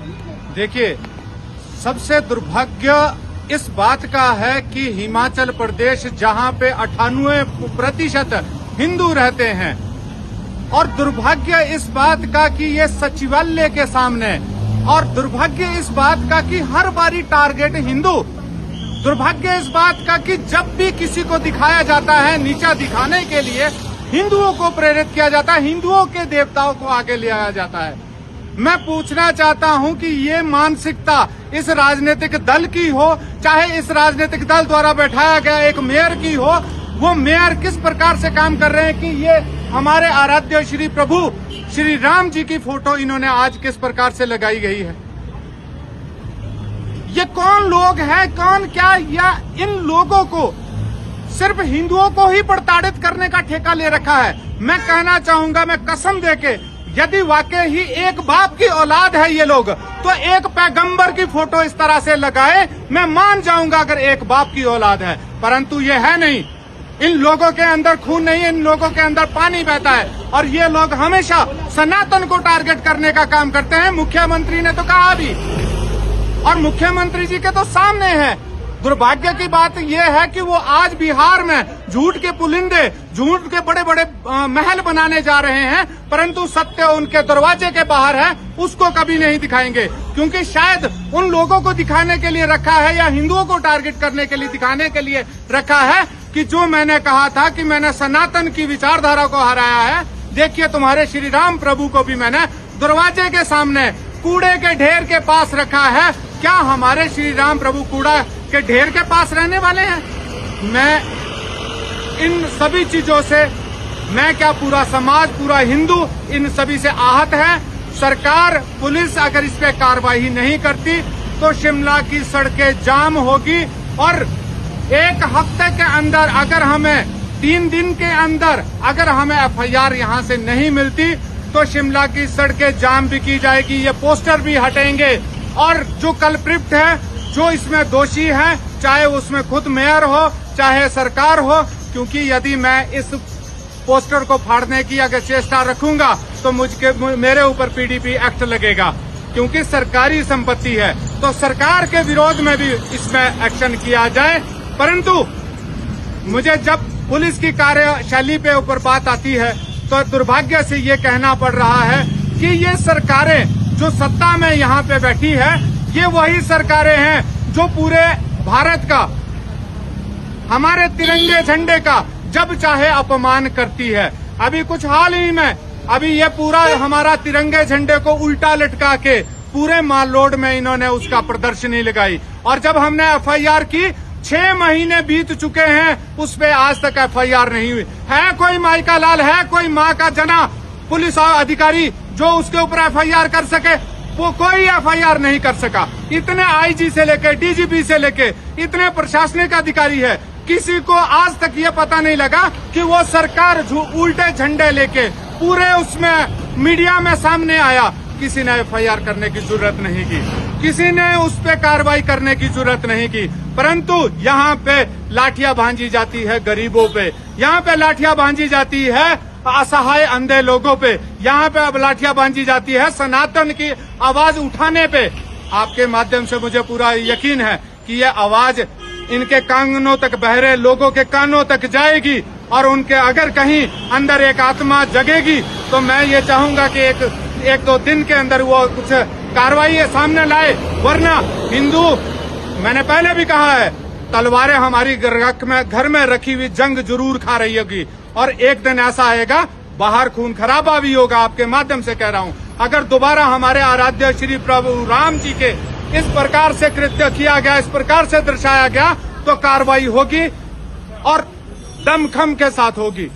देखिए, सबसे दुर्भाग्य इस बात का है कि हिमाचल प्रदेश जहां पे 98% हिंदू रहते हैं, और दुर्भाग्य इस बात का कि ये सचिवालय के सामने, और दुर्भाग्य इस बात का कि हर बारी टारगेट हिंदू, दुर्भाग्य इस बात का कि जब भी किसी को दिखाया जाता है नीचा दिखाने के लिए हिंदुओं को प्रेरित किया जाता है, हिंदुओं के देवताओं को आगे ले आया जाता है। मैं पूछना चाहता हूं कि ये मानसिकता इस राजनीतिक दल की हो, चाहे इस राजनीतिक दल द्वारा बैठाया गया एक मेयर की हो, वो मेयर किस प्रकार से काम कर रहे हैं कि ये हमारे आराध्य श्री प्रभु श्री राम जी की फोटो इन्होंने आज किस प्रकार से लगाई गई है। ये कौन लोग हैं, कौन क्या, या इन लोगों को सिर्फ हिंदुओं को ही प्रताड़ित करने का ठेका ले रखा है। मैं कहना चाहूंगा, मैं कसम देके, यदि वाकई ही एक बाप की औलाद है ये लोग, तो एक पैगंबर की फोटो इस तरह से लगाए, मैं मान जाऊंगा अगर एक बाप की औलाद है, परंतु ये है नहीं। इन लोगों के अंदर खून नहीं है, इन लोगों के अंदर पानी बहता है, और ये लोग हमेशा सनातन को टारगेट करने का काम करते हैं। मुख्यमंत्री ने तो कहा भी, और मुख्यमंत्री जी के तो सामने है। दुर्भाग्य की बात यह है कि वो आज बिहार में झूठ के पुलिंदे, झूठ के बड़े बड़े महल बनाने जा रहे हैं, परंतु सत्य उनके दरवाजे के बाहर है, उसको कभी नहीं दिखाएंगे, क्योंकि शायद उन लोगों को दिखाने के लिए रखा है, या हिंदुओं को टारगेट करने के लिए दिखाने के लिए रखा है कि जो मैंने कहा था कि मैंने सनातन की विचारधारा को हराया है। देखिए, तुम्हारे श्री राम प्रभु को भी मैंने दरवाजे के सामने कूड़े के ढेर के पास रखा है। क्या हमारे श्री राम प्रभु कूड़ा के ढेर के पास रहने वाले हैं? मैं इन सभी चीजों से, मैं क्या, पूरा समाज, पूरा हिंदू इन सभी से आहत है। सरकार, पुलिस अगर इस पे कार्रवाई नहीं करती तो शिमला की सड़कें जाम होगी, और एक हफ्ते के अंदर, अगर हमें 3 दिन के अंदर अगर हमें FIR यहाँ से नहीं मिलती तो शिमला की सड़कें जाम भी की जाएगी, ये पोस्टर भी हटेंगे, और जो कल्प्रिट है, जो इसमें दोषी है, चाहे उसमें खुद मेयर हो चाहे सरकार हो, क्योंकि यदि मैं इस पोस्टर को फाड़ने की अगर चेष्टा रखूंगा तो मेरे ऊपर PDP एक्ट लगेगा, क्योंकि सरकारी संपत्ति है। तो सरकार के विरोध में भी इसमें एक्शन किया जाए। परंतु मुझे जब पुलिस की कार्यशैली पे ऊपर बात आती है तो दुर्भाग्य से ये कहना पड़ रहा है कि ये सरकारें जो सत्ता में यहाँ पे बैठी है, ये वही सरकारें हैं जो पूरे भारत का, हमारे तिरंगे झंडे का जब चाहे अपमान करती है। अभी कुछ हाल ही में, अभी ये पूरा हमारा तिरंगे झंडे को उल्टा लटका के पूरे माल रोड में इन्होंने उसका प्रदर्शनी लगाई, और जब हमने FIR की, 6 महीने बीत चुके हैं, उस पे आज तक FIR नहीं हुई है। कोई माई का लाल है, कोई माँ का जना पुलिस अधिकारी जो उसके ऊपर FIR कर सके? वो कोई FIR नहीं कर सका। इतने IG से लेके DGP से लेके इतने प्रशासनिक अधिकारी है, किसी को आज तक ये पता नहीं लगा कि वो सरकार उल्टे झंडे लेके पूरे उसमें मीडिया में सामने आया। किसी ने FIR करने की जरूरत नहीं की, किसी ने उस पे कार्रवाई करने की जरूरत नहीं की, परंतु यहाँ पे लाठियां भांजी जाती है गरीबों पे, यहाँ पे लाठियां भांजी जाती है असहाय अंधे लोगों पे, यहाँ पे अब लाठियां भांजी जाती है सनातन की आवाज उठाने पे। आपके माध्यम से मुझे पूरा यकीन है कि ये आवाज इनके कानों तक, बहरे लोगों के कानों तक जाएगी, और उनके अगर कहीं अंदर एक आत्मा जगेगी तो मैं ये चाहूंगा कि एक 2 दिन के अंदर वो कुछ कार्रवाई सामने लाए, वरना हिंदू, मैंने पहले भी कहा है, तलवारें हमारी घर में रखी हुई जंग जरूर खा रही होगी, और एक दिन ऐसा आएगा बाहर खून खराबा भी होगा। आपके माध्यम से कह रहा हूँ, अगर दोबारा हमारे आराध्य श्री प्रभु राम जी के इस प्रकार से कृत्य किया गया, इस प्रकार से दर्शाया गया, तो कार्रवाई होगी और दमखम के साथ होगी।